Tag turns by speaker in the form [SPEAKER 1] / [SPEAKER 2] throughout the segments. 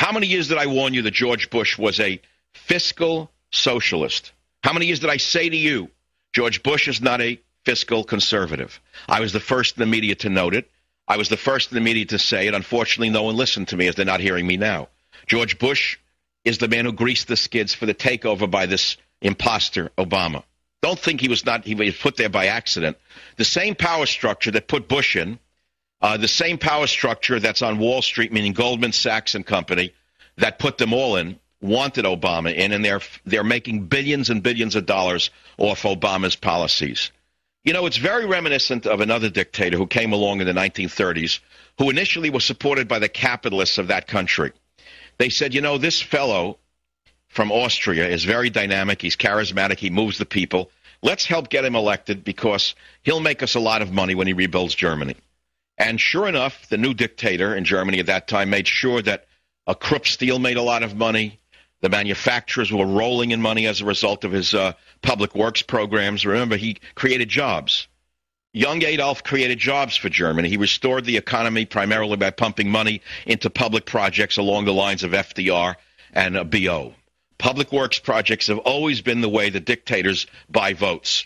[SPEAKER 1] How many years did I warn you that George Bush was a fiscal socialist? How many years did I say to you, George Bush is not a fiscal conservative? I was the first in the media to note it. I was the first in the media to say it. Unfortunately, no one listened to me, as they're not hearing me now. George Bush is the man who greased the skids for the takeover by this imposter, Obama. Don't think he was put there by accident. The same power structure that put Bush in, the same power structure that's on Wall Street, meaning Goldman Sachs and company, that put them all in, wanted Obama in, and they're making billions and billions of dollars off Obama's policies. You know, it's very reminiscent of another dictator who came along in the 1930s, who initially was supported by the capitalists of that country. They said, you know, this fellow from Austria is very dynamic. He's charismatic. He moves the people. Let's help get him elected because he'll make us a lot of money when he rebuilds Germany. And sure enough, the new dictator in Germany at that time made sure that Krupp Steel made a lot of money. The manufacturers were rolling in money as a result of his public works programs. Remember, he created jobs. Young Adolf created jobs for Germany. He restored the economy primarily by pumping money into public projects along the lines of FDR and BO. Public works projects have always been the way the dictators buy votes.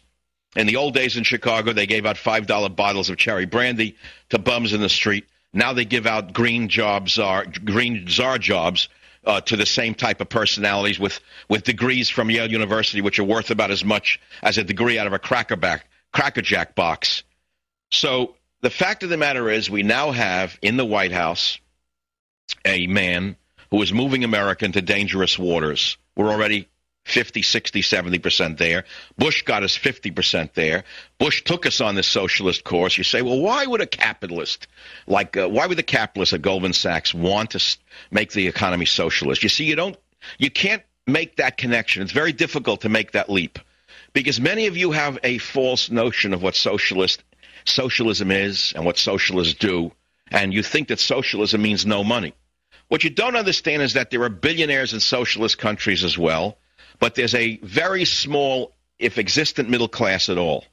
[SPEAKER 1] In the old days in Chicago, they gave out $5 bottles of cherry brandy to bums in the street. Now they give out green czar jobs to the same type of personalities with degrees from Yale University, which are worth about as much as a degree out of a Cracker Jack box. So the fact of the matter is we now have in the White House a man who is moving America into dangerous waters. We're already 50, 60, 70% there. Bush got us 50% there. Bush took us on this socialist course. You say, well, why would a capitalist, why would the capitalists at Goldman Sachs want to make the economy socialist? You see, you can't make that connection. It's very difficult to make that leap because many of you have a false notion of what socialism is and what socialists do, and you think that socialism means no money. What you don't understand is that there are billionaires in socialist countries as well, but there's a very small, if existent, middle class at all.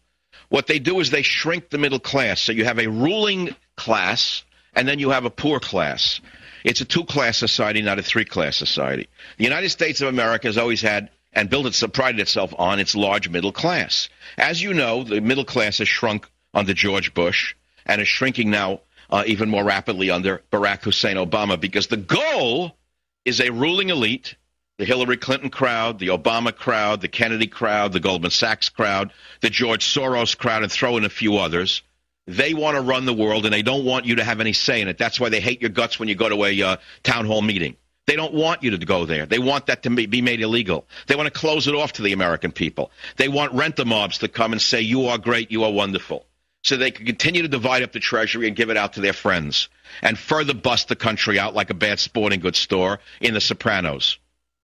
[SPEAKER 1] What they do is they shrink the middle class. So you have a ruling class, and then you have a poor class. It's a two-class society, not a three-class society. The United States of America has always had and prided itself on its large middle class. As you know, the middle class has shrunk under George Bush and is shrinking now even more rapidly under Barack Hussein Obama because the goal is a ruling elite, the Hillary Clinton crowd, the Obama crowd, the Kennedy crowd, the Goldman Sachs crowd, the George Soros crowd, and throw in a few others. They want to run the world, and they don't want you to have any say in it. That's why they hate your guts when you go to a town hall meeting. They don't want you to go there. They want that to be made illegal. They want to close it off to the American people. They want rent-a-mobs to come and say, you are great, you are wonderful, so they can continue to divide up the treasury and give it out to their friends and further bust the country out like a bad sporting goods store in The Sopranos.